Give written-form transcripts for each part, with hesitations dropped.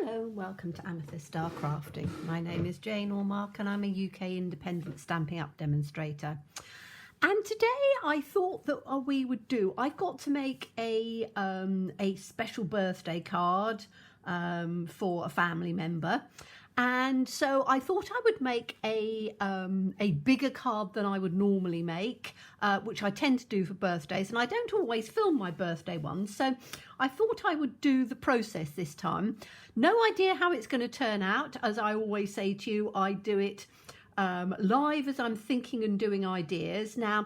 Hello, welcome to Amethyst Star Crafting. My name is Jane Ormark and I'm a UK independent Stampin' Up demonstrator. And today I thought that we would do, I've got to make a special birthday card for a family member. And so I thought I would make a bigger card than I would normally make, which I tend to do for birthdays, and I don't always film my birthday ones. So I thought I would do the process this time. No idea how it's going to turn out. As I always say to you, I do it live as I'm thinking and doing ideas. Now,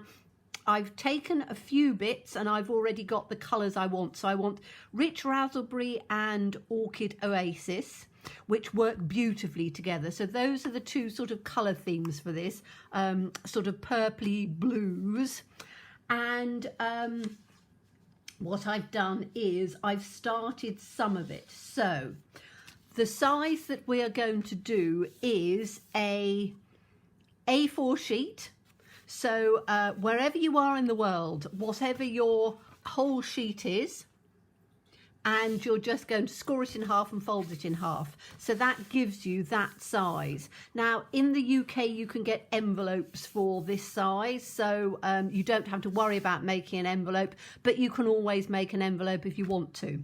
I've taken a few bits and I've already got the colours I want. So I want Rich Raspberry and Orchid Oasis, which work beautifully together. So those are the two sort of colour themes for this, sort of purpley blues. And what I've done is I've started some of it. So the size that we are going to do is a A4 sheet. So wherever you are in the world, whatever your whole sheet is, and you're just going to score it in half and fold it in half. So that gives you that size. Now, in the UK, you can get envelopes for this size, so you don't have to worry about making an envelope, but you can always make an envelope if you want to.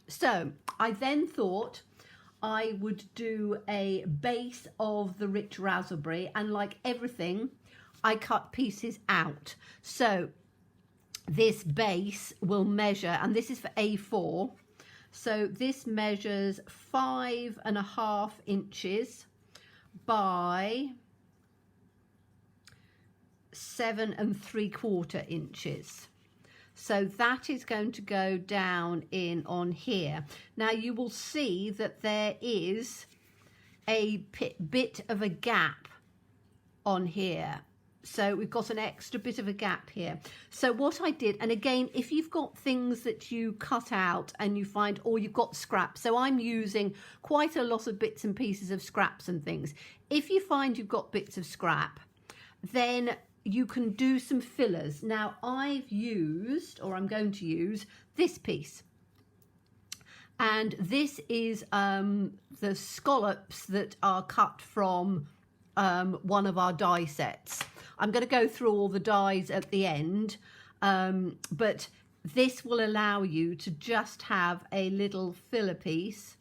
So I then thought I would do a base of the Rich Raspberry, and like everything, I cut pieces out. So this base will measure, and this is for A4, so this measures 5.5 inches by 7.75 inches. So that is going to go down in on here. Now you will see that there is a bit of a gap on here. So we've got an extra bit of a gap here. So what I did, and again, if you've got things that you cut out and you find, or you've got scraps, so I'm using quite a lot of bits and pieces of scraps and things. If you find you've got bits of scrap, then you can do some fillers. Now I've used, or I'm going to use, this piece. And this is the scallops that are cut from one of our die sets. I'm going to go through all the dies at the end, but this will allow you to just have a little filler piece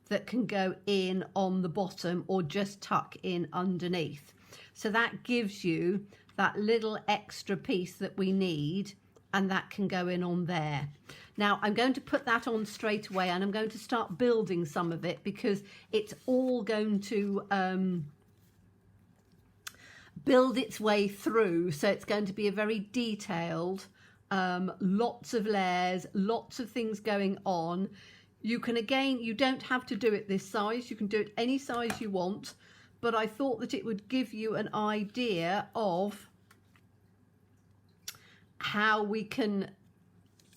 that can go in on the bottom or just tuck in underneath. So that gives you that little extra piece that we need, and that can go in on there. Now I'm going to put that on straight away, and I'm going to start building some of it because it's all going to build its way through. So it's going to be a very detailed, lots of layers, lots of things going on. You can, again, you don't have to do it this size, you can do it any size you want, but I thought that it would give you an idea of how we can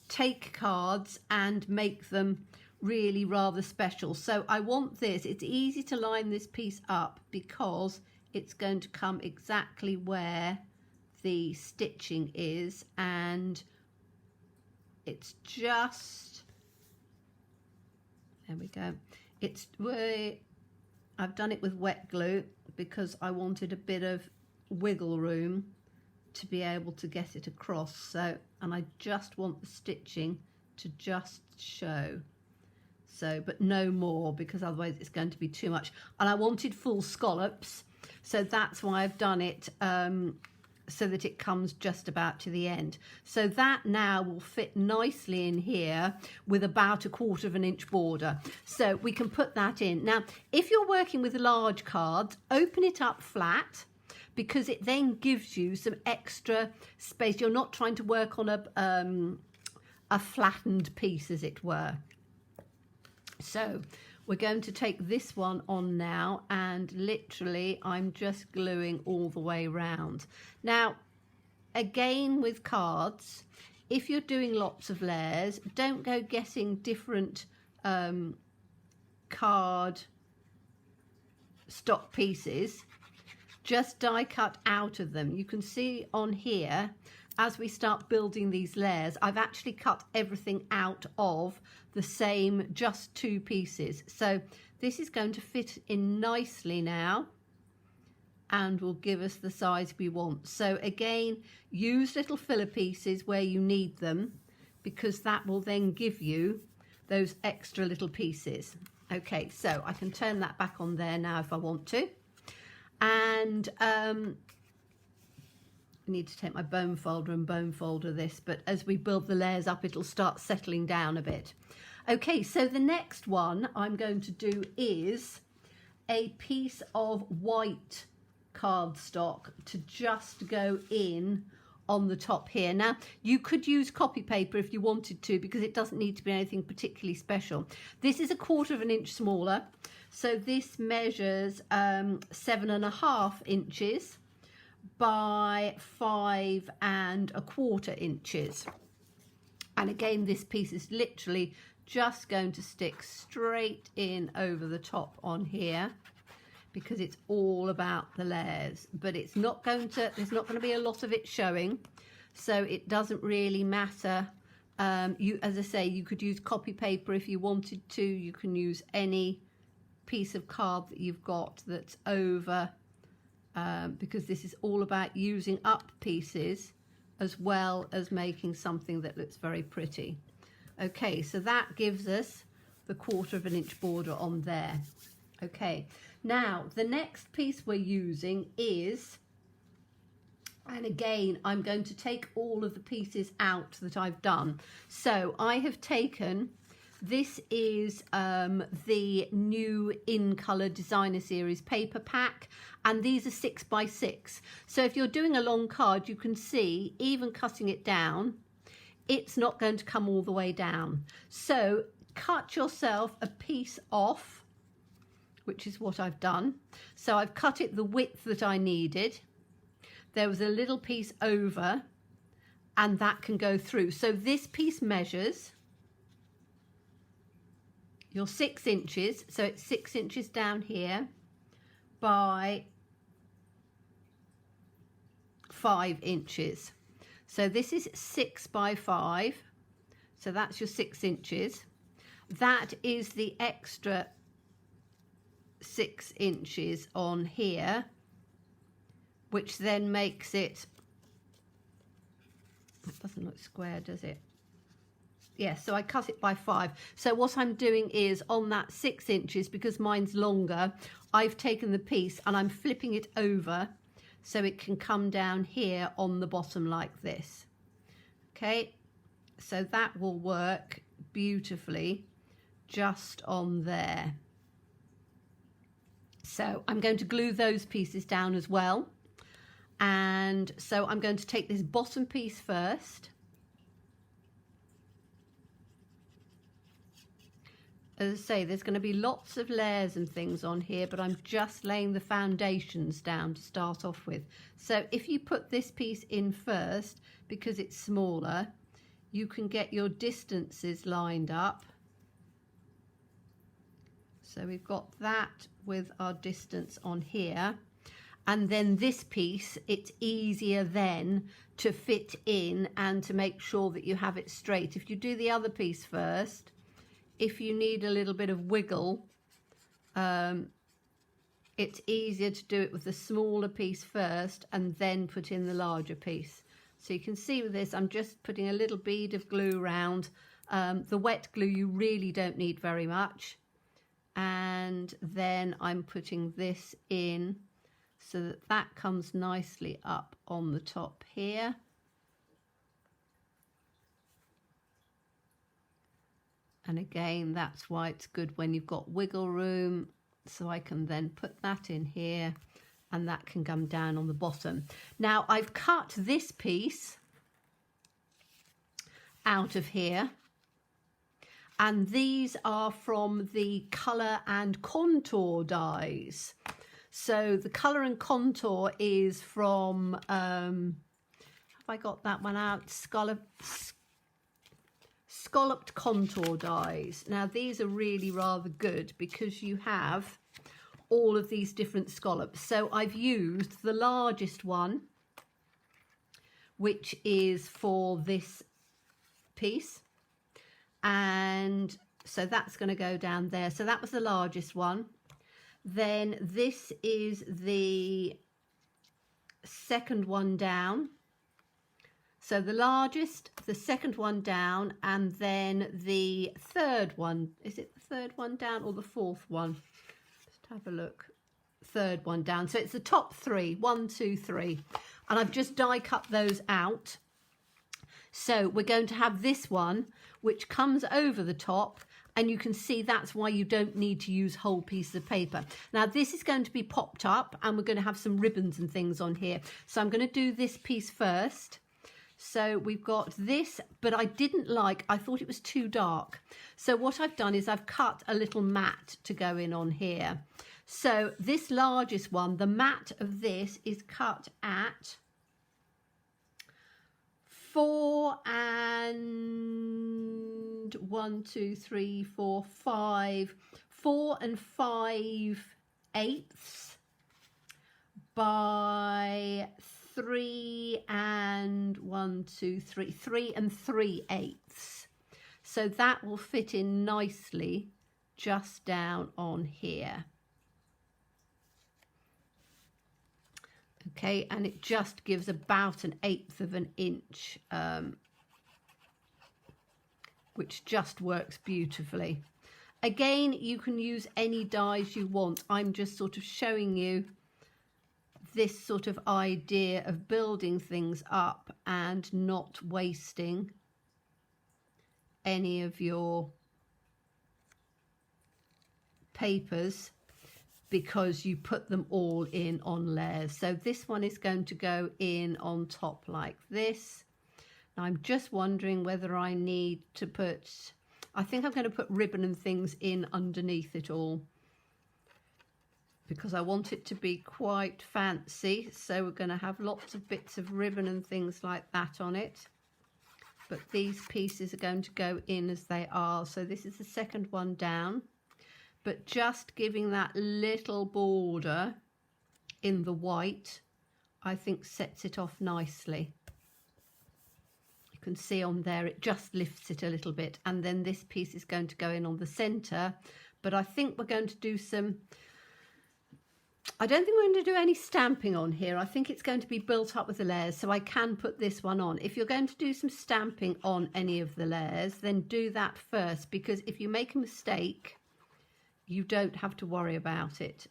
take cards and make them really rather special. So I want this, it's easy to line this piece up because it's going to come exactly where the stitching is, and it's just, there we go, it's where I've done it with wet glue because I wanted a bit of wiggle room to be able to get it across. So, and I just want the stitching to just show. So, but no more, because otherwise it's going to be too much. And I wanted full scallops, so that's why I've done it so that it comes just about to the end. So that now will fit nicely in here with about 1/4 inch border. So we can put that in. Now, if you're working with large cards, open it up flat, because it then gives you some extra space. You're not trying to work on a flattened piece, as it were. So we're going to take this one on now, and literally I'm just gluing all the way round. Now, again with cards, if you're doing lots of layers, don't go getting different card stock pieces. Just die cut out of them. You can see on here as we start building these layers, I've actually cut everything out of the same just 2 pieces. So this is going to fit in nicely now and will give us the size we want. So again, use little filler pieces where you need them, because that will then give you those extra little pieces. Okay, so I can turn that back on there now if I want to. And I need to take my bone folder and bone folder this, but as we build the layers up, it'll start settling down a bit. Okay, so the next one I'm going to do is a piece of white cardstock to just go in on the top here. Now, you could use copy paper if you wanted to, because it doesn't need to be anything particularly special. This is 1/4 inch smaller, so this measures 7.5 inches by 5.25 inches. And again, this piece is literally just going to stick straight in over the top on here, because it's all about the layers, but it's not going to, there's not going to be a lot of it showing, so it doesn't really matter. As I say, you could use copy paper if you wanted to. You can use any piece of card that you've got that's over, because this is all about using up pieces as well as making something that looks very pretty. Okay, so that gives us the 1/4 inch border on there. Okay, now the next piece we're using is, and again, I'm going to take all of the pieces out that I've done. So I have taken, this is the new In Colour Designer Series paper pack, and these are 6 by 6. So if you're doing a long card, you can see, even cutting it down, it's not going to come all the way down. So cut yourself a piece off, which is what I've done. So I've cut it the width that I needed. There was a little piece over, and that can go through. So this piece measures your 6 inches. So it's 6 inches down here by 5 inches. So this is 6 by 5. So that's your 6 inches. That is the extra 6 inches on here, which then makes it, it doesn't look square, does it? Yeah, so I cut it by 5. So what I'm doing is, on that 6 inches, because mine's longer, I've taken the piece and I'm flipping it over so it can come down here on the bottom like this. Okay, so that will work beautifully just on there. So I'm going to glue those pieces down as well. And so I'm going to take this bottom piece first. As I say, there's going to be lots of layers and things on here, but I'm just laying the foundations down to start off with. So if you put this piece in first, because it's smaller, you can get your distances lined up. So we've got that with our distance on here. And then this piece, it's easier then to fit in and to make sure that you have it straight. If you do the other piece first, if you need a little bit of wiggle, it's easier to do it with the smaller piece first and then put in the larger piece. So you can see with this, I'm just putting a little bead of glue around. The wet glue, you really don't need very much. And then I'm putting this in so that that comes nicely up on the top here. And again, that's why it's good when you've got wiggle room. So I can then put that in here, and that can come down on the bottom. Now I've cut this piece out of here, and these are from the Colour and Contour dies. So the Colour and Contour is from, have I got that one out? Scalloped Contour dies. Now these are really rather good because you have all of these different scallops. So I've used the largest one, which is for this piece. And so that's going to go down there. So that was the largest one. Then this is the second one down. So the largest, the second one down, and then the third one. Is it the third one down or the fourth one? Just have a look. Third one down. So it's the top three, 1, 2, 3. And I've just die cut those out. So we're going to have this one, which comes over the top, and you can see that's why you don't need to use whole pieces of paper. Now this is going to be popped up, and we're going to have some ribbons and things on here. So I'm going to do this piece first. So we've got this, but I thought it was too dark. So what I've done is I've cut a little mat to go in on here. So this largest one, the mat of this is cut at 4 and 1, 2, 3, 4, 5, 4 and 5/8 by 3 and 1, 2, 3, 3 and 3/8. So that will fit in nicely just down on here. Okay, and it just gives about 1/8 of an inch, which just works beautifully. Again, you can use any dies you want. I'm just sort of showing you this sort of idea of building things up and not wasting any of your papers, because you put them all in on layers. So this one is going to go in on top like this. Now I'm just wondering whether I need to put, I think I'm going to put ribbon and things in underneath it all, because I want it to be quite fancy. So we're going to have lots of bits of ribbon and things like that on it. But these pieces are going to go in as they are. So this is the second one down. But just giving that little border in the white, I think sets it off nicely. You can see on there, it just lifts it a little bit. And then this piece is going to go in on the center. But I think we're going to do some, I don't think we're going to do any stamping on here. I think it's going to be built up with the layers, so I can put this one on. If you're going to do some stamping on any of the layers, then do that first, because if you make a mistake, you don't have to worry about it.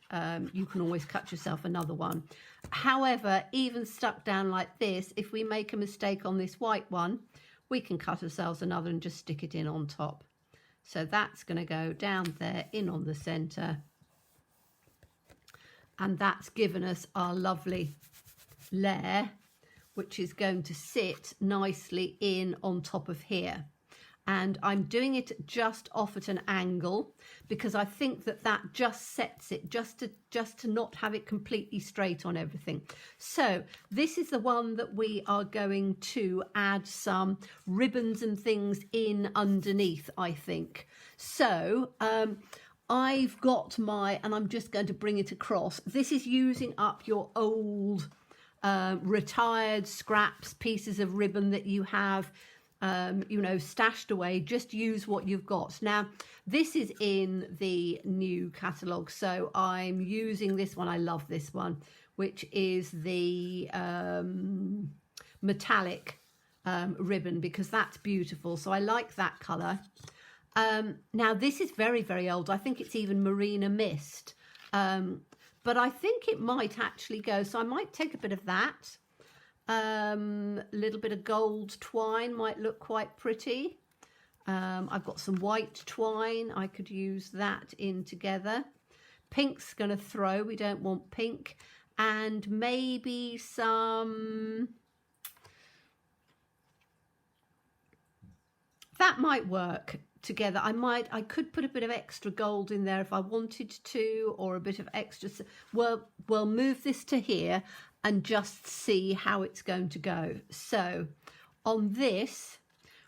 You can always cut yourself another one. However, even stuck down like this, if we make a mistake on this white one, we can cut ourselves another and just stick it in on top. So that's going to go down there in on the center. And that's given us our lovely layer, which is going to sit nicely in on top of here. And I'm doing it just off at an angle, because I think that that just sets it, just to not have it completely straight on everything. So this is the one that we are going to add some ribbons and things in underneath, I think. So I've got my, and I'm just going to bring it across. This is using up your old retired scraps, pieces of ribbon that you have, you know, stashed away. Just use what you've got. Now this is in the new catalogue, so I'm using this one. I love this one, which is the metallic ribbon, because that's beautiful. So I like that colour. Now this is very, very old. I think it's even Marina Mist, but I think it might actually go, so I might take a bit of that. A little bit of gold twine might look quite pretty. I've got some white twine. I could use that in together. Pink's going to throw. We don't want pink. And maybe some... That might work together. I could put a bit of extra gold in there if I wanted to, or a bit of extra. We'll move this to here and just see how it's going to go. So on this,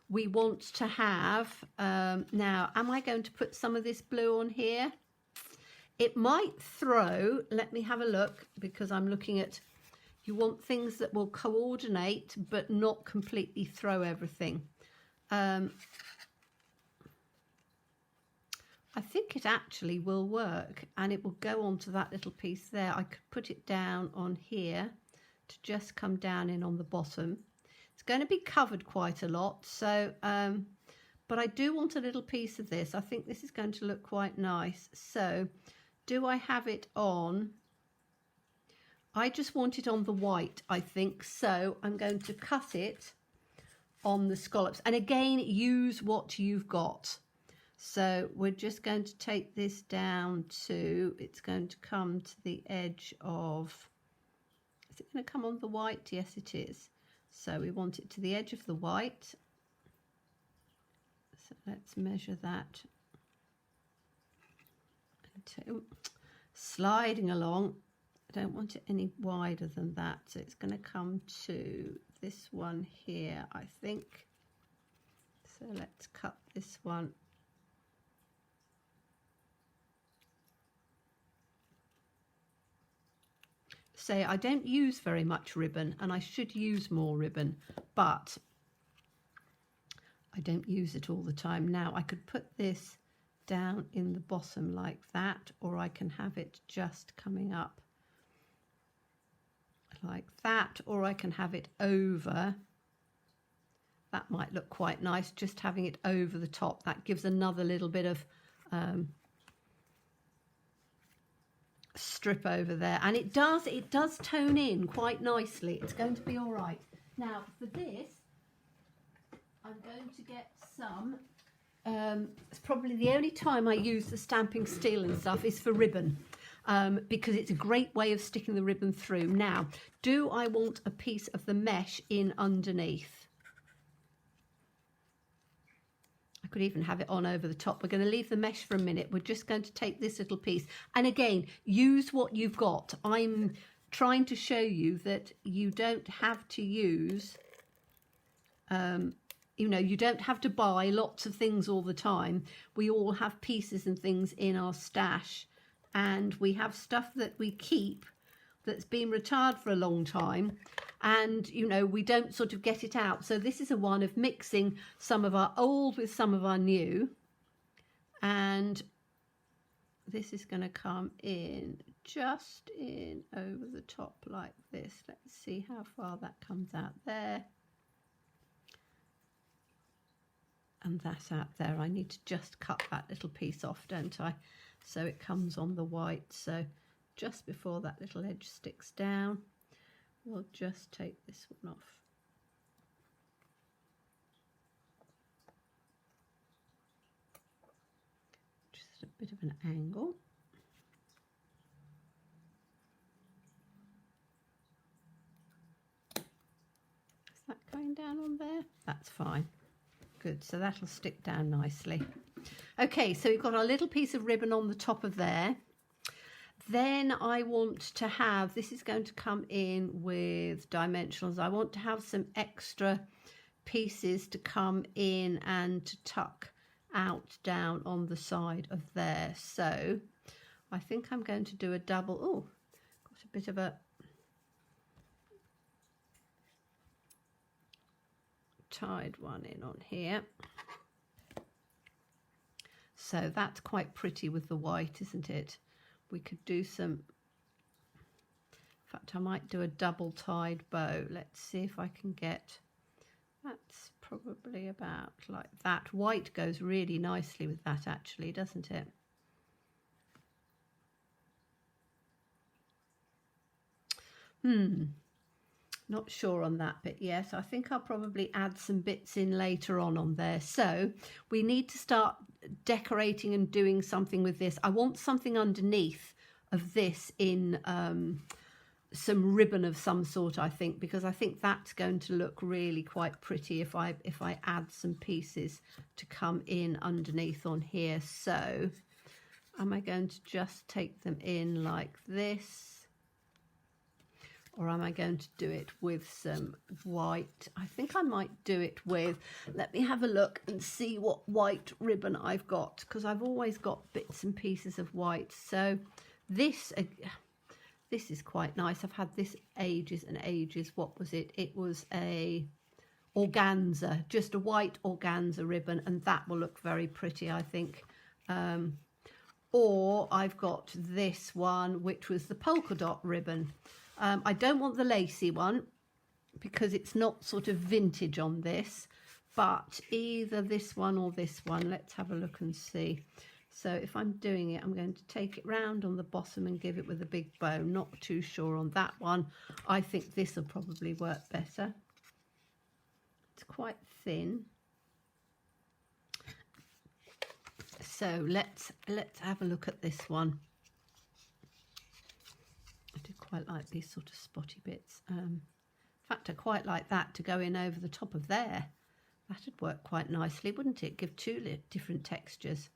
we want to have, now, am I going to put some of this blue on here? It might throw, let me have a look, because I'm looking at, You want things that will coordinate but not completely throw everything. I think it actually will work, and it will go onto that little piece there. I could put it down on here to just come down in on the bottom. It's going to be covered quite a lot, so but I do want a little piece of this. I think this is going to look quite nice. So do I have it on? I just want it on the white, I think. So I'm going to cut it on the scallops. And again, use what you've got. So we're just going to take this down to, it's going to come to the edge of, is it going to come on the white? Yes, it is. So we want it to the edge of the white. So let's measure that. Sliding along. I don't want it any wider than that. So it's going to come to this one here, I think. So let's cut this one. Say I don't use very much ribbon, and I should use more ribbon, but I don't use it all the time. Now I could put this down in the bottom like that, or I can have it just coming up like that, or I can have it over. That might look quite nice, just having it over the top. That gives another little bit of strip over there, and it does tone in quite nicely. It's going to be all right. Now for this, I'm going to get some, it's probably the only time I use the stamping steel and stuff is for ribbon, because it's a great way of sticking the ribbon through. Now, do I want a piece of the mesh in underneath? I could even have it on over the top. We're going to leave the mesh for a minute. We're just going to take this little piece. And again, use what you've got. I'm trying to show you that you don't have to use, you know, you don't have to buy lots of things all the time. We all have pieces and things in our stash. And we have stuff that we keep that's been retired for a long time, and you know, we don't sort of get it out. So this is a one of mixing some of our old with some of our new, and this is going to come in just in over the top like this. Let's see how far that comes out there, and that's out there. I need to just cut that little piece off, don't I? So it comes on the white. So just before that little edge sticks down, we'll just take this one off. Just a bit of an angle. Is that going down on there? That's fine. Good, so that'll stick down nicely. Okay, so we've got our little piece of ribbon on the top of there. Then I want to have, this is going to come in with dimensionals. I want to have some extra pieces to come in and to tuck out down on the side of there. So I think I'm going to do a double, oh, got a bit of a tied one in on here. So that's quite pretty with the white, isn't it? We could do some, in fact I might do a double tied bow. Let's see if I can get, that's probably about like that. White goes really nicely with that actually, doesn't it? Not sure on that bit yet. I think I'll probably add some bits in later on there. So we need to start decorating and doing something with this. I want something underneath of this in some ribbon of some sort, I think, because I think that's going to look really quite pretty if I add some pieces to come in underneath on here. So am I going to just take them in like this? Or am I going to do it with some white? I think I might do it with, let me have a look and see what white ribbon I've got, because I've always got bits and pieces of white. So this This is quite nice. I've had this ages and ages. What was it? It was a organza, just a white organza ribbon, and that will look very pretty, I think. Or I've got this one, which was the polka dot ribbon. I don't want the lacy one because it's not sort of vintage on this, but either this one or this one. Let's have a look and see. So if I'm doing it, I'm going to take it round on the bottom and give it with a big bow. Not too sure on that one. I think this will probably work better. It's quite thin. So let's have a look at this one. I do quite like these sort of spotty bits. In fact, I quite like that to go in over the top of there. That'd work quite nicely, wouldn't it? Give two different textures.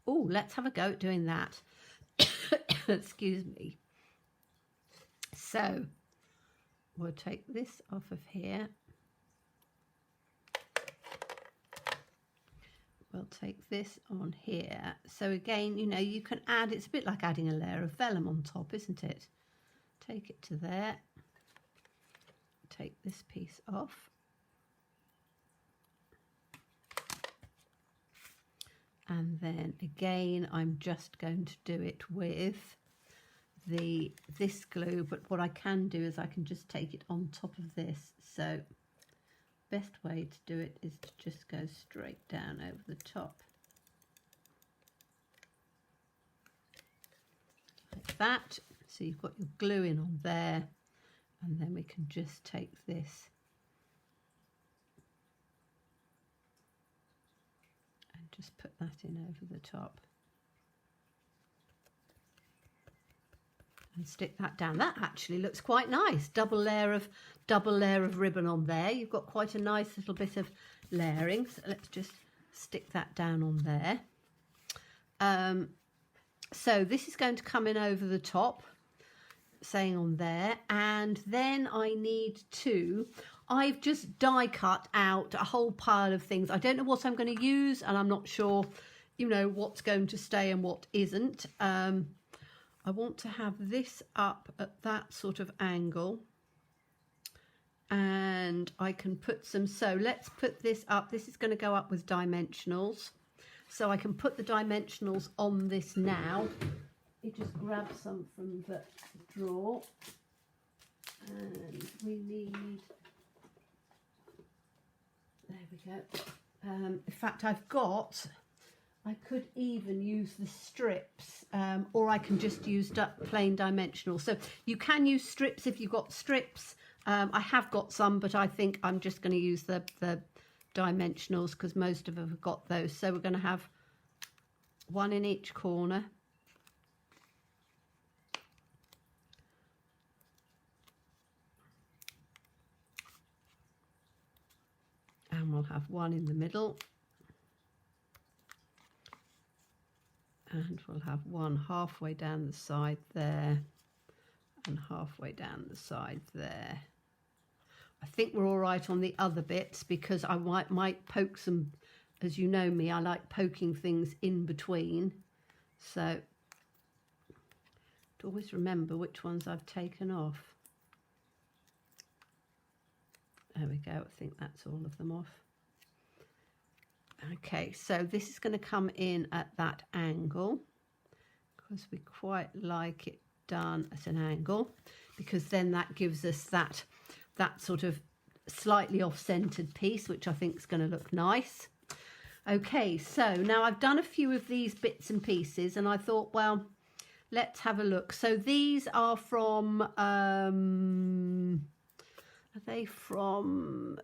Oh, let's have a go at doing that. Excuse me. So we'll take this off of here. We'll take this on here. So again, you know, you can add, it's a bit like adding a layer of vellum on top, isn't it? Take it to there. Take this piece off. And then again, I'm just going to do it with this glue, but what I can do is I can just take it on top of this. So best way to do it is to just go straight down over the top. Like that. So you've got your glue in on there, and then we can just take this and just put that in over the top. And stick that down. That actually looks quite nice. Double layer of ribbon on there. You've got quite a nice little bit of layering. So let's just stick that down on there. So this is going to come in over the top, saying on there, and then I need to, I've just die cut out a whole pile of things. I don't know what I'm going to use, and I'm not sure, you know, what's going to stay and what isn't. I want to have this up at that sort of angle, and I can put some, so let's put this up. This is going to go up with dimensionals, so I can put the dimensionals on this now. You just grab some from the drawer, and we need, there we go. In fact, I could even use the strips, or I can just use plain dimensional. So you can use strips if you've got strips. I have got some, but I think I'm just going to use the dimensionals because most of them have got those. So we're going to have one in each corner. And we'll have one in the middle. And we'll have one halfway down the side there and halfway down the side there. I think we're all right on the other bits because I might poke some, as you know me, I like poking things in between. So to always remember which ones I've taken off. There we go, I think that's all of them off. Okay, so this is going to come in at that angle because we quite like it done at an angle, because then that gives us that sort of slightly off-centered piece, which I think is going to look nice. Okay, so now I've done a few of these bits and pieces, and I thought, well, let's have a look. So these are from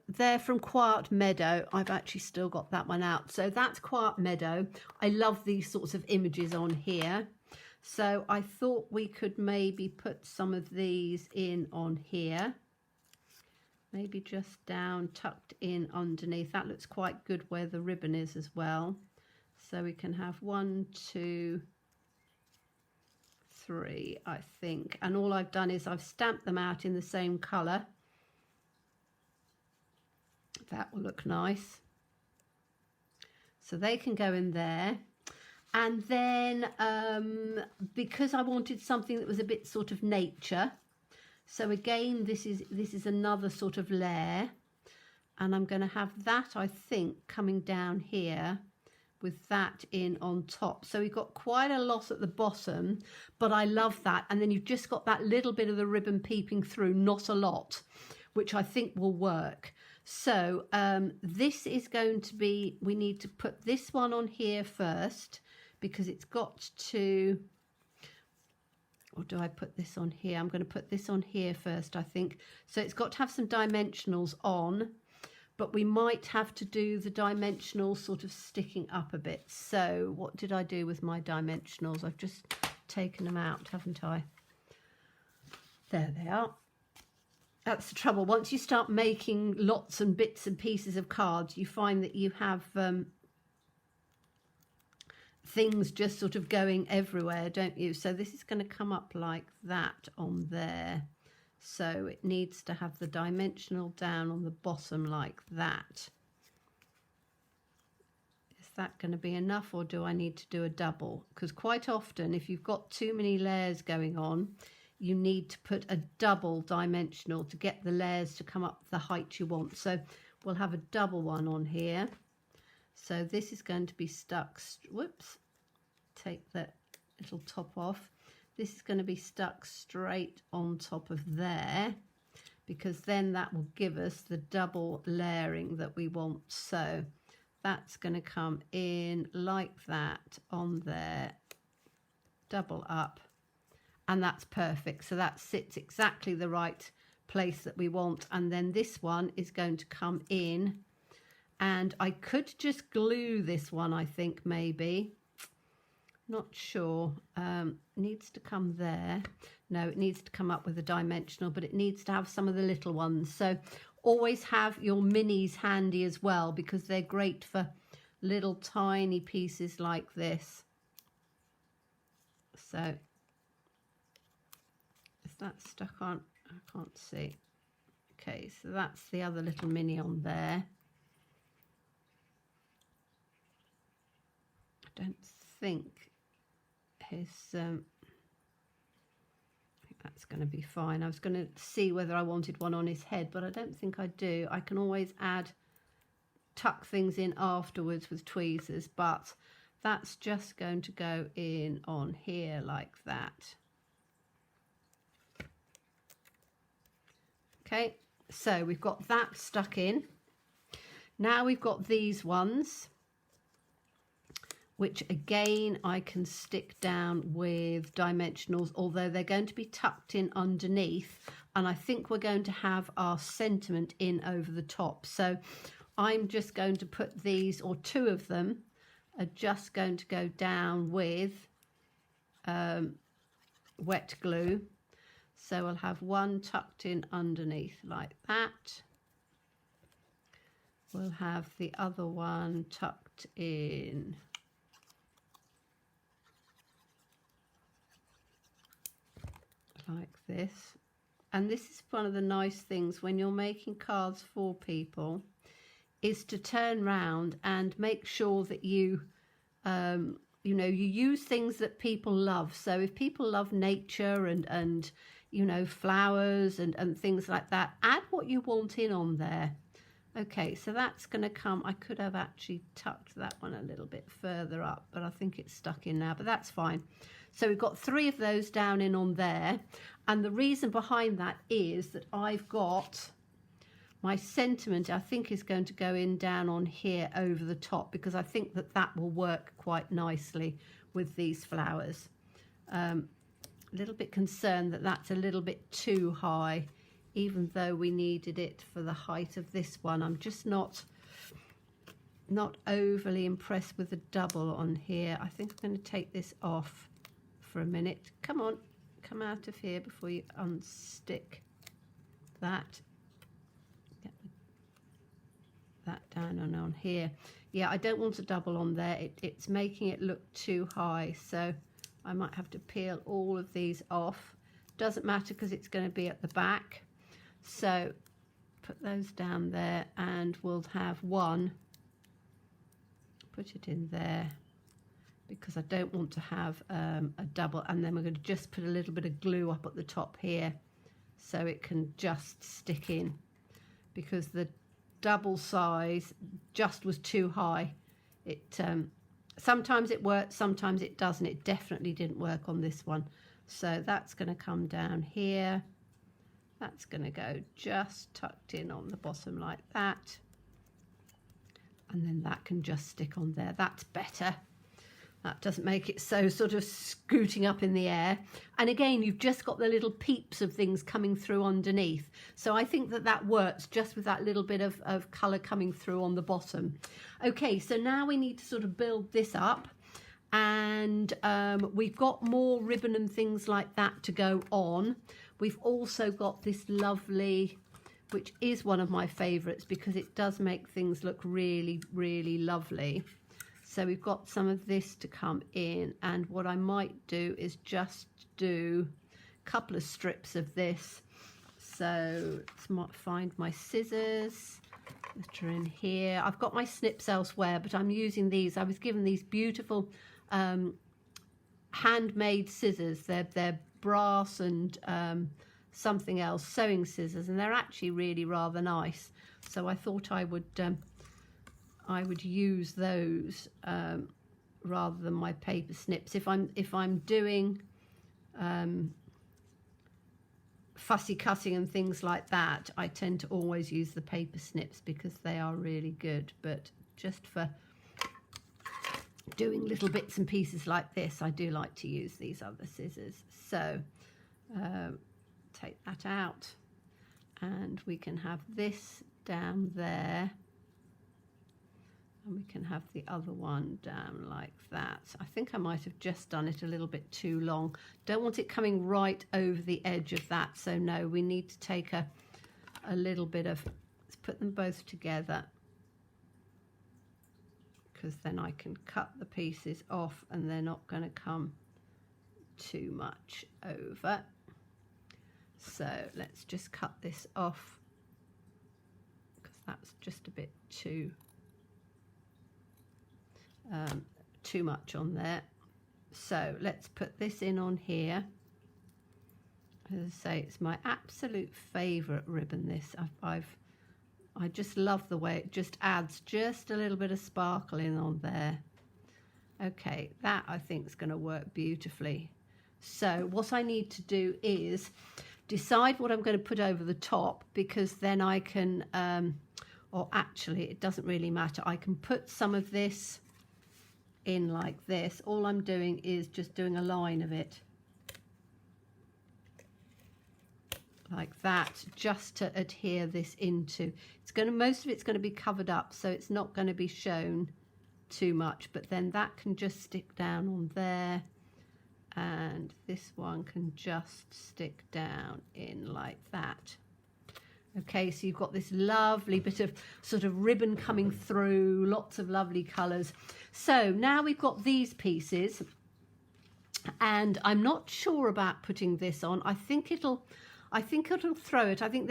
they're from Quiet Meadow. I've actually still got that one out. So that's Quiet Meadow. I love these sorts of images on here. So I thought we could maybe put some of these in on here. Maybe just down, tucked in underneath. That looks quite good where the ribbon is as well. So we can have 1, 2, 3, I think. And all I've done is I've stamped them out in the same colour. That will look nice. So they can go in there. And then because I wanted something that was a bit sort of nature, so again this is another sort of layer, and I'm going to have that, I think, coming down here with that in on top. So we've got quite a lot at the bottom, but I love that. And then you've just got that little bit of the ribbon peeping through, not a lot, which I think will work. So this is going to be, we need to put this one on here first, because it's got to, or do I put this on here? I'm going to put this on here first, I think. So it's got to have some dimensionals on, but we might have to do the dimensionals sort of sticking up a bit. So what did I do with my dimensionals? I've just taken them out, haven't I? There they are. That's the trouble. Once you start making lots and bits and pieces of cards, you find that you have things just sort of going everywhere, don't you? So this is going to come up like that on there. So it needs to have the dimensional down on the bottom like that. Is that going to be enough, or do I need to do a double? Because quite often, if you've got too many layers going on, you need to put a double dimensional to get the layers to come up the height you want. So we'll have a double one on here. So this is going to be stuck, whoops, take that little top off. This is going to be stuck straight on top of there, because then that will give us the double layering that we want. So that's going to come in like that on there, double up, and that's perfect. So that sits exactly the right place that we want. And then this one is going to come in, and I could just glue this one, I think, maybe. Not sure. Needs to come there. No, it needs to come up with a dimensional, but it needs to have some of the little ones. So always have your minis handy as well, because they're great for little tiny pieces like this. So is that stuck on? I can't see. Okay, so that's the other little mini on there. I don't think his I think that's going to be fine. I was going to see whether I wanted one on his head, but I don't think I do. I can always tuck things in afterwards with tweezers, but that's just going to go in on here like that. Okay, so we've got that stuck in. Now we've got these ones, which again I can stick down with dimensionals, although they're going to be tucked in underneath, and I think we're going to have our sentiment in over the top. So I'm just going to put these, or two of them are just going to go down with wet glue. So we'll have one tucked in underneath like that. We'll have the other one tucked in like this. And this is one of the nice things when you're making cards for people, is to turn round and make sure that you you know, you use things that people love. So if people love nature and you know, flowers and things like that, add what you want in on there. Okay, so that's going to come. I could have actually tucked that one a little bit further up, but I think it's stuck in now, but that's fine. So we've got 3 of those down in on there. And the reason behind that is that I've got my sentiment, I think, is going to go in down on here over the top, because I think that that will work quite nicely with these flowers. A little bit concerned that that's a little bit too high, even though we needed it for the height of this one. I'm just not overly impressed with the double on here. I think I'm going to take this off for a minute. Come on, come out of here before you unstick that. Get that down and on here. Yeah, I don't want a double on there. It's making it look too high, so I might have to peel all of these off. Doesn't matter because it's going to be at the back. So put those down there, and we'll have one. Put it in there. because I don't want to have a double. And then we're going to just put a little bit of glue up at the top here so it can just stick in, because the double size just was too high. It sometimes it works, sometimes it doesn't. It definitely didn't work on this one. So that's going to come down here. That's going to go just tucked in on the bottom like that. And then that can just stick on there. That's better. That doesn't make it so sort of scooting up in the air. And again, you've just got the little peeps of things coming through underneath. So I think that that works just with that little bit of colour coming through on the bottom. Okay, so now we need to sort of build this up. And we've got more ribbon and things like that to go on. We've also got this lovely, which is one of my favourites because it does make things look really, really lovely. So we've got some of this to come in, and what I might do is just do a couple of strips of this. So let's find my scissors that are in here. I've got my snips elsewhere, but I'm using these. I was given these beautiful handmade scissors. They're brass and something else, sewing scissors, and they're actually really rather nice. So I thought I would use those rather than my paper snips. If I'm doing fussy cutting and things like that, I tend to always use the paper snips because they are really good. But just for doing little bits and pieces like this, I do like to use these other scissors. So take that out, and we can have this down there. And we can have the other one down like that. I think I might have just done it a little bit too long. Don't want it coming right over the edge of that. So no, we need to take a little bit of, let's put them both together, because then I can cut the pieces off and they're not going to come too much over. So let's just cut this off because that's just a bit too much on there. So let's put this in on here. As I say, it's my absolute favourite ribbon, this. I just love the way it just adds just a little bit of sparkle in on there. Okay, that I think is going to work beautifully. So what I need to do is decide what I'm going to put over the top, because then I can, or actually it doesn't really matter, I can put some of this in like this. All I'm doing is just doing a line of it like that, just to adhere this into. It's going to, most of it's going to be covered up, so it's not going to be shown too much, but then that can just stick down on there, and this one can just stick down in like that. Okay, so you've got this lovely bit of sort of ribbon coming through, lots of lovely colours. So now we've got these pieces, and I'm not sure about putting this on. I think it'll throw it. I think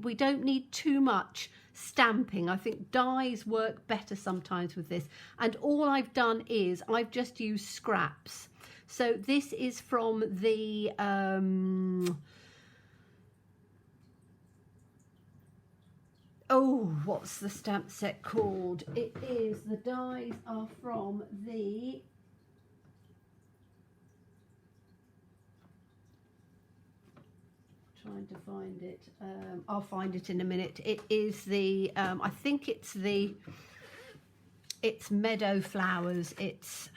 we don't need too much stamping. I think dies work better sometimes with this. And all I've done is I've just used scraps. So this is from the oh, what's the stamp set called? It is, the dies are from the, trying to find it, I'll find it in a minute. It is the I think it's Meadow Flowers. It's,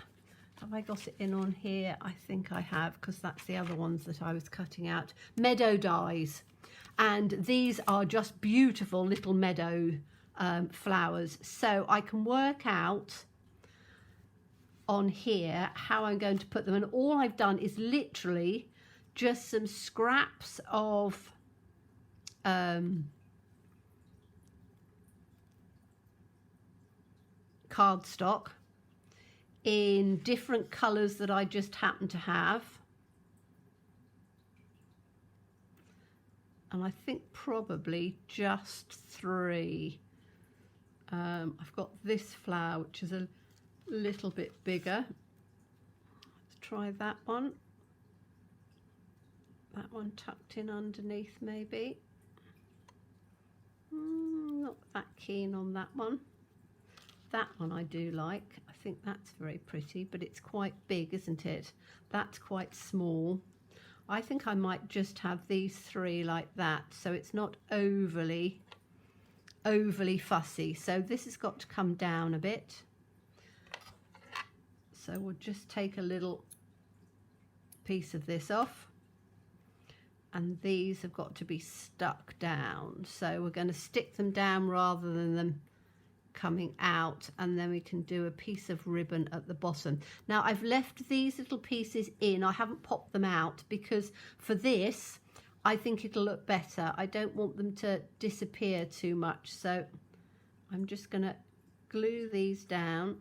have I got it in on here? I think I have, because that's the other ones that I was cutting out. Meadow dies. And these are just beautiful little meadow flowers. So I can work out on here how I'm going to put them. And all I've done is literally just some scraps of cardstock in different colours that I just happen to have. And I think probably just 3. I've got this flower, which is a little bit bigger. try that one. That one tucked in underneath maybe. Not that keen on that one. That one I do like. I think that's very pretty, but it's quite big, isn't it? That's quite small. I think I might just have these three like that, so it's not overly fussy. So this has got to come down a bit. So we'll just take a little piece of this off, and these have got to be stuck down. So we're going to stick them down rather than them coming out, and then we can do a piece of ribbon at the bottom. Now I've left these little pieces in. I haven't popped them out because for this I think it'll look better. I don't want them to disappear too much, so I'm just going to glue these down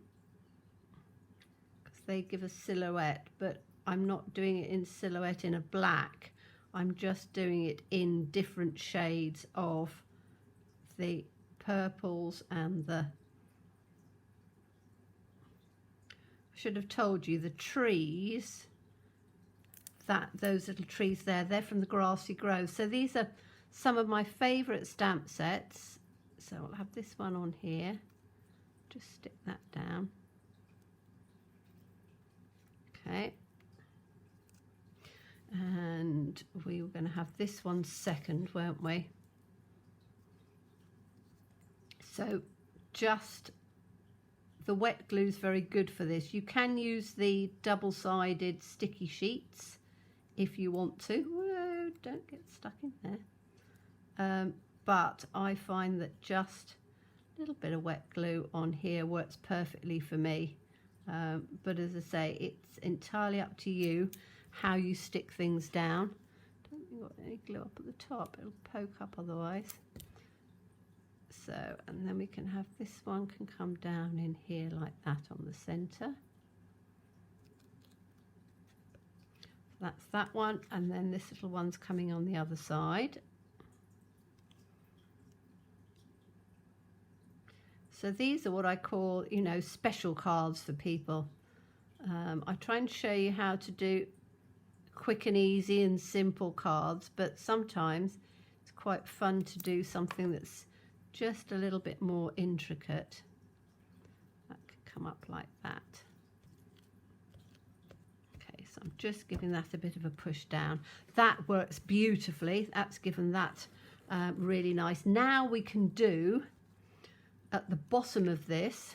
because they give a silhouette, but I'm not doing it in silhouette in a black. I'm just doing it in different shades of the purples and the, I should have told you, the trees, that those little trees there, they're from the Grassy Grove. So these are some of my favourite stamp sets. So I'll have this one on here, just stick that down. Okay, and we were going to have this one second, weren't we? So just the wet glue is very good for this. You can use the double-sided sticky sheets if you want to. Whoa, don't get stuck in there. But I find that just a little bit of wet glue on here works perfectly for me. But as I say, it's entirely up to you how you stick things down. Don't think I've got any glue up at the top, it'll poke up otherwise. So, and then we can have this one can come down in here like that on the centre. So that's that one, and then this little one's coming on the other side. So these are what I call, you know, special cards for people. I try and show you how to do quick and easy and simple cards, but sometimes it's quite fun to do something that's just a little bit more intricate. That could come up like that. Okay, so I'm just giving that a bit of a push down. That works beautifully. That's given that really nice. Now we can do, at the bottom of this,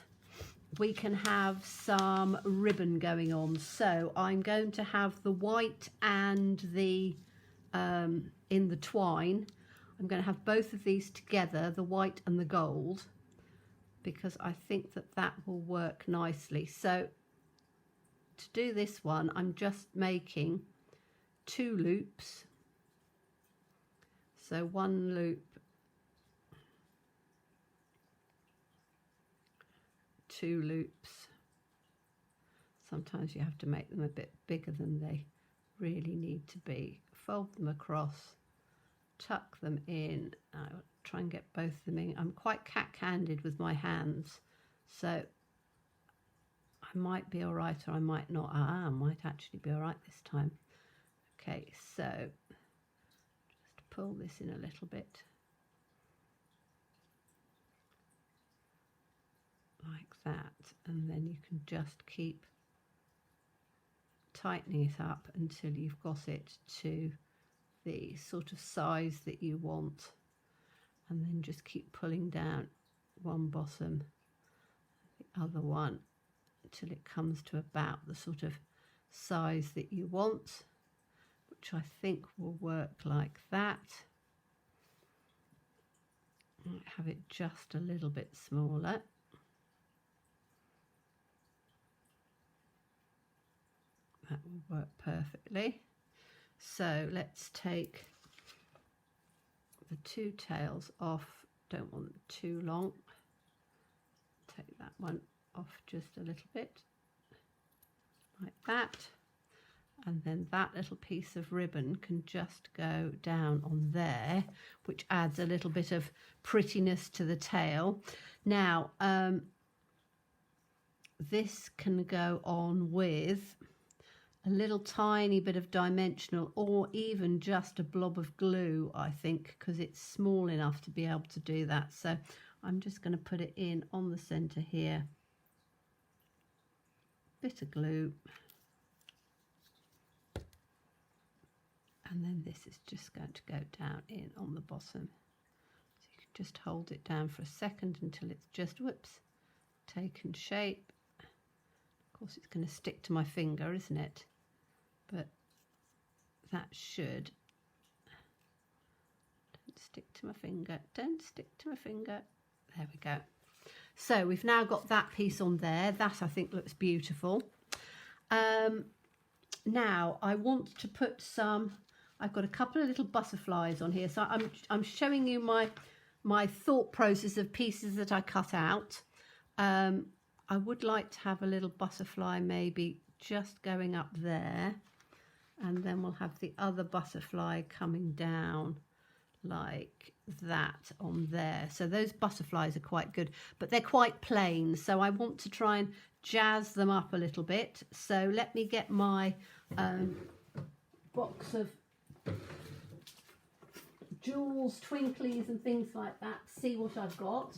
we can have some ribbon going on. So I'm going to have the white and the in the twine. I'm going to have both of these together, the white and the gold, because I think that that will work nicely. So to do this one, I'm just making 2 loops. So 1 loop, 2 loops. Sometimes you have to make them a bit bigger than they really need to be. Fold them across, tuck them in. I'll try and get both of them in. I'm quite cat-handed with my hands, so I might be all right or I might not. I might actually be all right this time. Okay, so just pull this in a little bit. Like that, and then you can just keep tightening it up until you've got it to the sort of size that you want, and then just keep pulling down one bottom, the other one, until it comes to about the sort of size that you want, which I think will work like that. I'll have it just a little bit smaller. That will work perfectly. So let's take the 2 tails off. Don't want them too long. Take that one off just a little bit, like that. And then that little piece of ribbon can just go down on there, which adds a little bit of prettiness to the tail. Now, this can go on with a little tiny bit of dimensional, or even just a blob of glue, I think, because it's small enough to be able to do that. So I'm just going to put it in on the center here. Bit of glue. And then this is just going to go down in on the bottom. So you can just hold it down for a second until it's just, whoops, taken shape. Of course it's going to stick to my finger, isn't it? But that should. Don't stick to my finger. Don't stick to my finger. There we go. So we've now got that piece on there. That I think looks beautiful. Now I want to put some. I've got a couple of little butterflies on here. So I'm showing you my thought process of pieces that I cut out. I would like to have a little butterfly maybe just going up there. And then we'll have the other butterfly coming down like that on there. So those butterflies are quite good, but they're quite plain. So I want to try and jazz them up a little bit. So let me get my box of jewels, twinklies and things like that, see what I've got.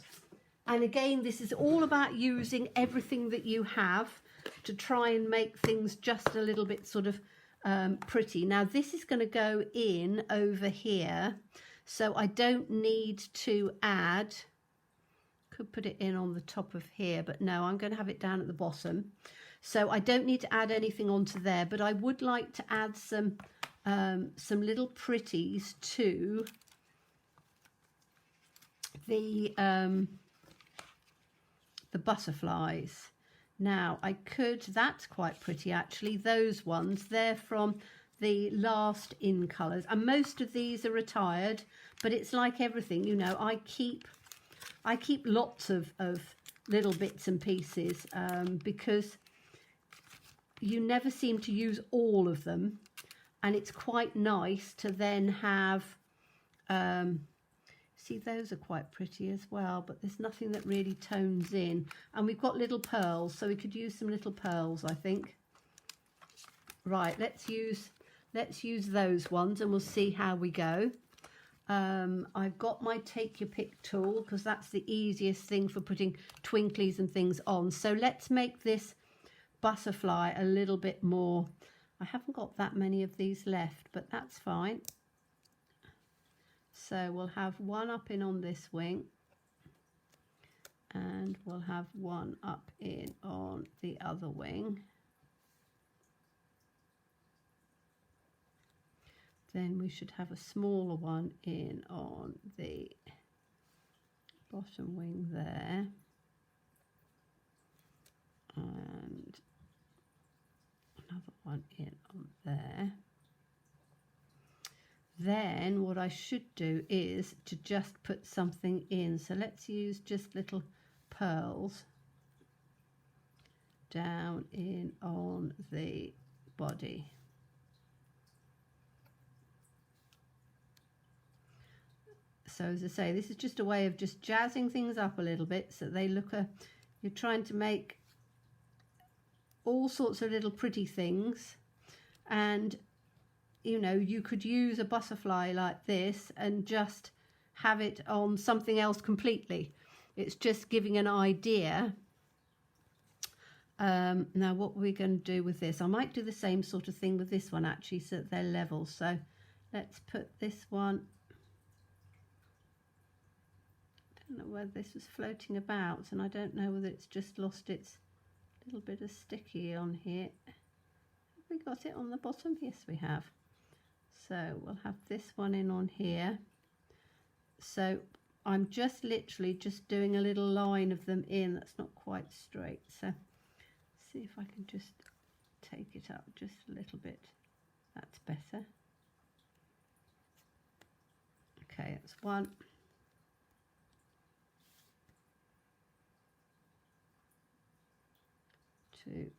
And again, this is all about using everything that you have to try and make things just a little bit sort of pretty. Now this is going to go in over here, so I don't need to add, could put it in on the top of here, but no, I'm going to have it down at the bottom, so I don't need to add anything onto there. But I would like to add some little pretties to the butterflies. Now I could, that's quite pretty actually, those ones, they're from the last in colours, and most of these are retired, but it's like everything, you know, I keep lots of little bits and pieces because you never seem to use all of them, and it's quite nice to then have see, those are quite pretty as well, but there's nothing that really tones in. And we've got little pearls, so we could use some little pearls, I think. Right, let's use those ones and we'll see how we go. I've got my take your pick tool because that's the easiest thing for putting twinklies and things on. So let's make this butterfly a little bit more. I haven't got that many of these left, but that's fine. So we'll have one up in on this wing, and we'll have one up in on the other wing. Then we should have a smaller one in on the bottom wing there, and another one in on there. Then what I should do is to just put something in. So let's use just little pearls down in on the body. So as I say, this is just a way of just jazzing things up a little bit so they look you're trying to make all sorts of little pretty things. And you know, you could use a butterfly like this and just have it on something else completely. It's just giving an idea. Now what we're going to do with this, I might do the same sort of thing with this one actually, so that they're level. So let's put this one, I don't know whether this was floating about, and I don't know whether it's just lost its little bit of sticky on here. Have we got it on the bottom? Yes, we have. So we'll have this one in on here. So I'm just literally just doing a little line of them in. That's not quite straight. So see if I can just take it up just a little bit. That's better. Okay, that's one. 2,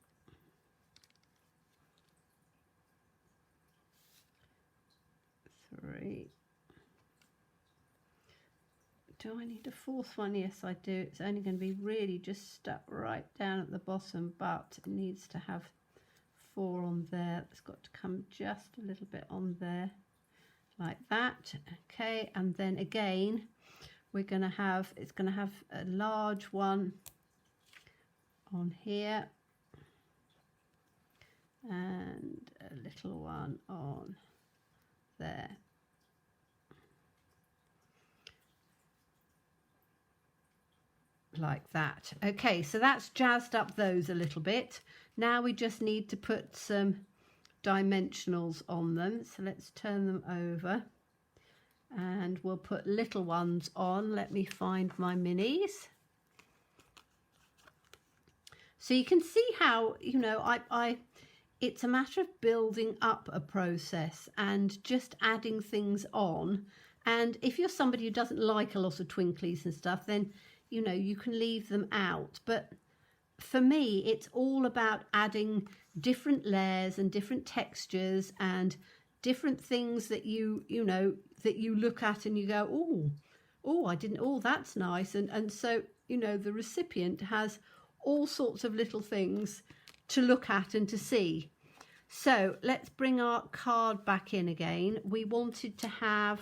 3. Do I need a fourth one? Yes, I do. It's only going to be really just stuck right down at the bottom, but it needs to have 4 on there. It's got to come just a little bit on there, like that. Okay, and then again, we're going to have, it's going to have a large one on here and a little one on there. Like that. Okay, so that's jazzed up those a little bit. Now we just need to put some dimensionals on them. So let's turn them over and we'll put little ones on. Let me find my minis. So you can see how, you know, it's a matter of building up a process and just adding things on. And if you're somebody who doesn't like a lot of twinklies and stuff, then you know, you can leave them out. But for me, it's all about adding different layers and different textures and different things that you know, that you look at and you go, oh, that's nice. And so, you know, the recipient has all sorts of little things to look at and to see. So let's bring our card back in again. We wanted to have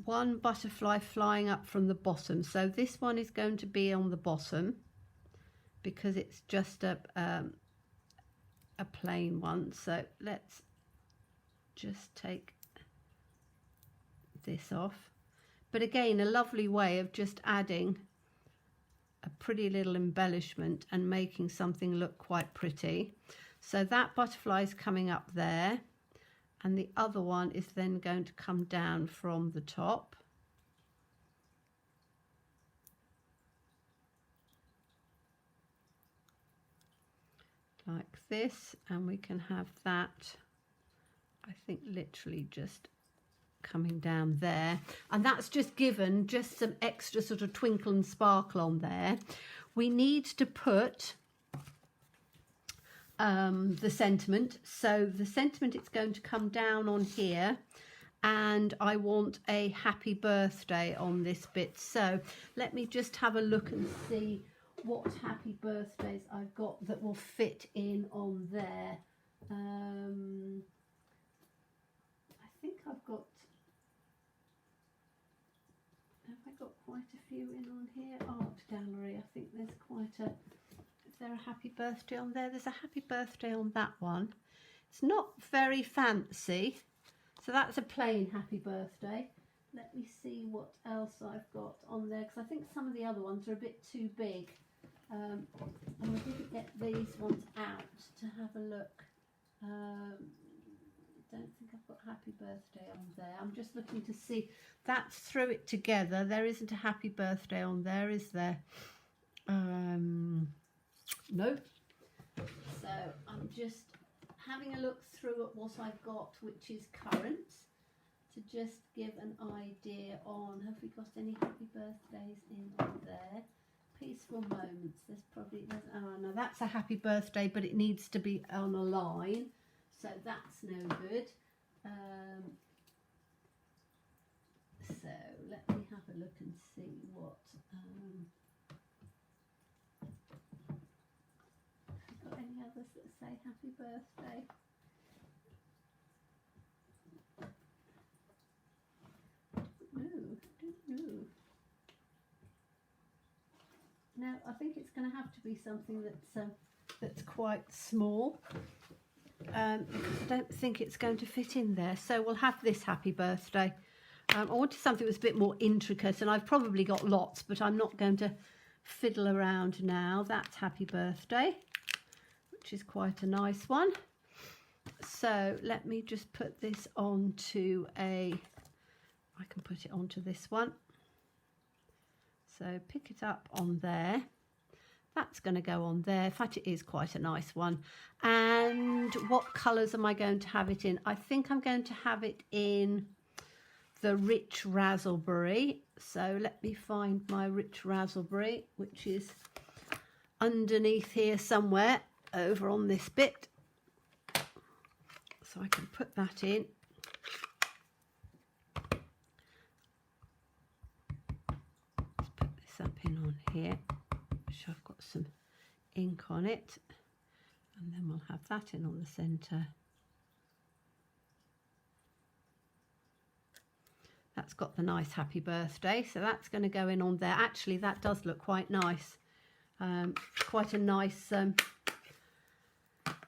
one butterfly flying up from the bottom, so this one is going to be on the bottom because it's just a plain one. So let's just take this off, but again, a lovely way of just adding a pretty little embellishment and making something look quite pretty. So that butterfly is coming up there, and the other one is then going to come down from the top. Like this, and we can have that, I think, literally just coming down there. And that's just given just some extra sort of twinkle and sparkle on there. We need to put the sentiment. So the sentiment, it's going to come down on here, and I want a happy birthday on this bit. So let me just have a look and see what happy birthdays I've got that will fit in on there. I think I've got, have I got quite a few in on here? Art gallery, I think there's quite a, is there a happy birthday on there? There's a happy birthday on that one. It's not very fancy, so that's a plain happy birthday. Let me see what else I've got on there, because I think some of the other ones are a bit too big. And I didn't get these ones out to have a look. Don't think I've got happy birthday on there. I'm just looking to see. That's Throw It Together. There isn't a happy birthday on there, is there? Nope. So I'm just having a look through at what I've got, which is current, to just give an idea on, have we got any happy birthdays in on there? Peaceful Moments, there's probably, oh no, that's a happy birthday, but it needs to be on a line, so that's no good. So let me have a look and see what, have you got any others that say happy birthday? No. No, I think it's going to have to be something that's quite small, because I don't think it's going to fit in there. So we'll have this happy birthday. I wanted something that was a bit more intricate, and I've probably got lots, but I'm not going to fiddle around now. That's happy birthday, which is quite a nice one. So let me just put this onto I can put it onto this one. So pick it up on there. That's going to go on there. In fact, it is quite a nice one. And what colours am I going to have it in? I think I'm going to have it in the Rich Razzleberry. So let me find my Rich Razzleberry, which is underneath here somewhere, over on this bit. So I can put that in. Up in on here, which I've got some ink on it, and And then we'll have that in on the centre. That's got the nice happy birthday, so that's going to go in on there. Actually, that does look quite nice. Quite a nice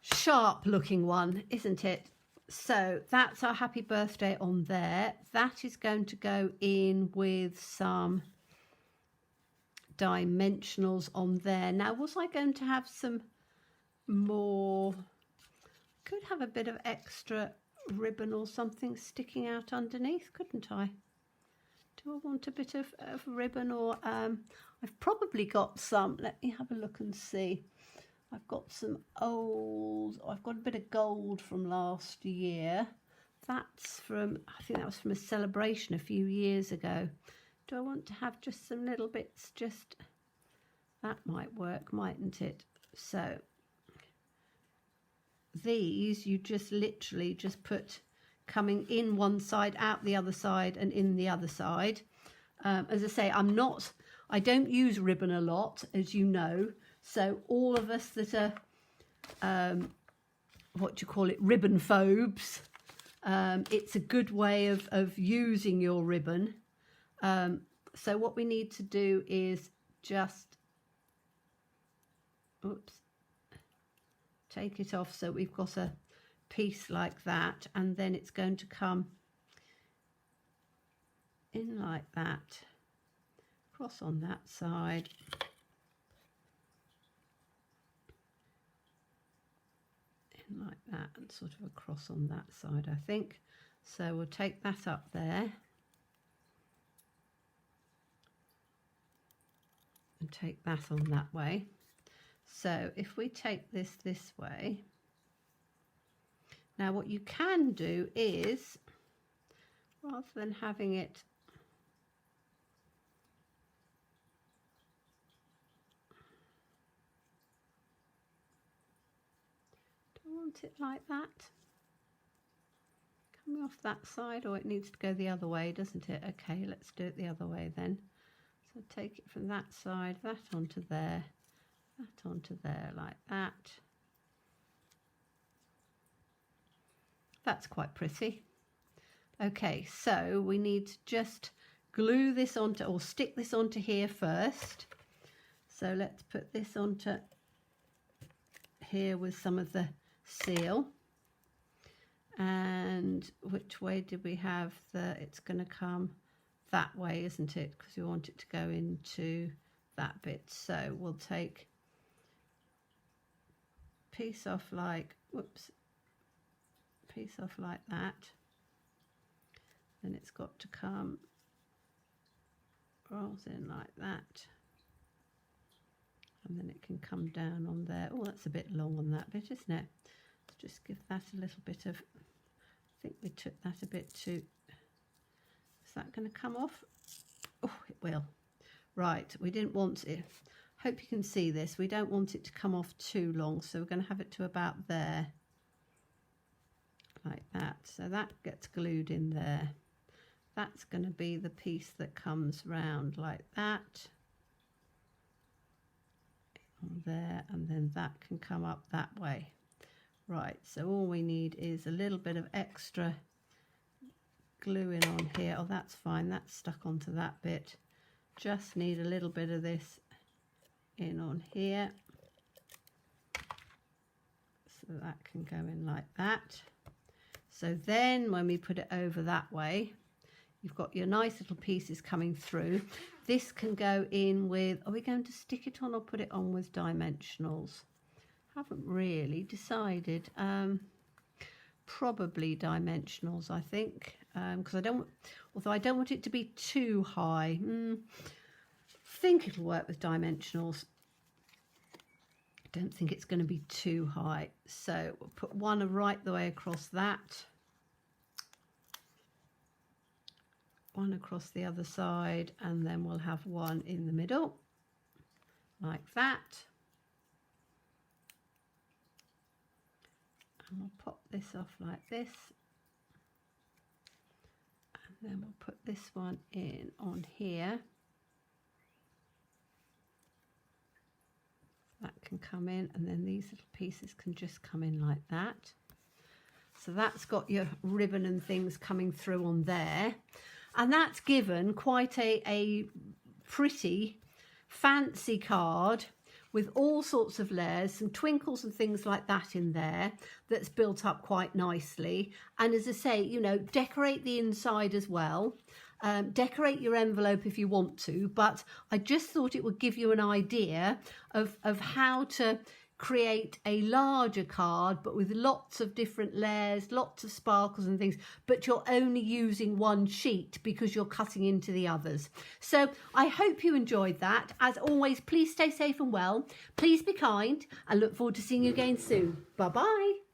sharp looking one, isn't it? So that's our happy birthday on there. That is going to go in with some dimensionals on there. Now, was I going to have some more? Could have a bit of extra ribbon or something sticking out underneath, couldn't I? Do I want a bit of ribbon, or I've probably got some. Let me have a look and see. I've got some I've got a bit of gold from last year. That's from, I think that was from a celebration a few years ago. Do I want to have just some little bits? Just, that might work, mightn't it? So these you just literally just put coming in one side, out the other side, and in the other side. As I say, I don't use ribbon a lot, as you know. So all of us that are, what do you call it, ribbon phobes, it's a good way of using your ribbon. So what we need to do is just, take it off so we've got a piece like that, and then it's going to come in like that, cross on that side. Like that, and sort of across on that side, I think. So we'll take that up there and take that on that way. So if we take this way, now what you can do is, rather than having it it like that, coming off that side, or it needs to go the other way, doesn't it? Okay, let's do it the other way then. So take it from that side, that onto there, that onto there, like that. That's quite pretty. Okay, so we need to just glue this onto, or stick this onto here first. So let's put this onto here with some of the seal. And which way did we have it's going to come that way, isn't it? Because we want it to go into that bit. So we'll take piece off like, piece off like that. Then it's got to come rolls in like that. And then it can come down on there. Oh, that's a bit long on that bit, isn't it? Let's just give that a little bit of, I think we took that a bit too, is that going to come off? Oh, it will. Right, we didn't want it, hope you can see this, we don't want it to come off too long, so we're going to have it to about there, like that. So that gets glued in there. That's going to be the piece that comes round like that. There, and then that can come up that way. Right, so all we need is a little bit of extra glue in on here. Oh, that's fine, that's stuck onto that bit. Just need a little bit of this in on here, so that can go in like that. So then when we put it over that way, you've got your nice little pieces coming through. This can go in with, are we going to stick it on or put it on with dimensionals? Haven't really decided. Probably dimensionals, I think, because although I don't want it to be too high. I think it'll work with dimensionals. I don't think it's going to be too high. So we'll put one right the way across that. One across the other side, and then we'll have one in the middle like that, and we'll pop this off like this, and then we'll put this one in on here. That can come in, and then these little pieces can just come in like that. So that's got your ribbon and things coming through on there. And that's given quite a pretty fancy card with all sorts of layers, some twinkles and things like that in there, that's built up quite nicely. And as I say, you know, decorate the inside as well. Decorate your envelope if you want to, but I just thought it would give you an idea of how to create a larger card, but with lots of different layers, lots of sparkles and things, but you're only using one sheet because you're cutting into the others. So I hope you enjoyed that. As always, please stay safe and well. Please be kind, and look forward to seeing you again soon. Bye-bye.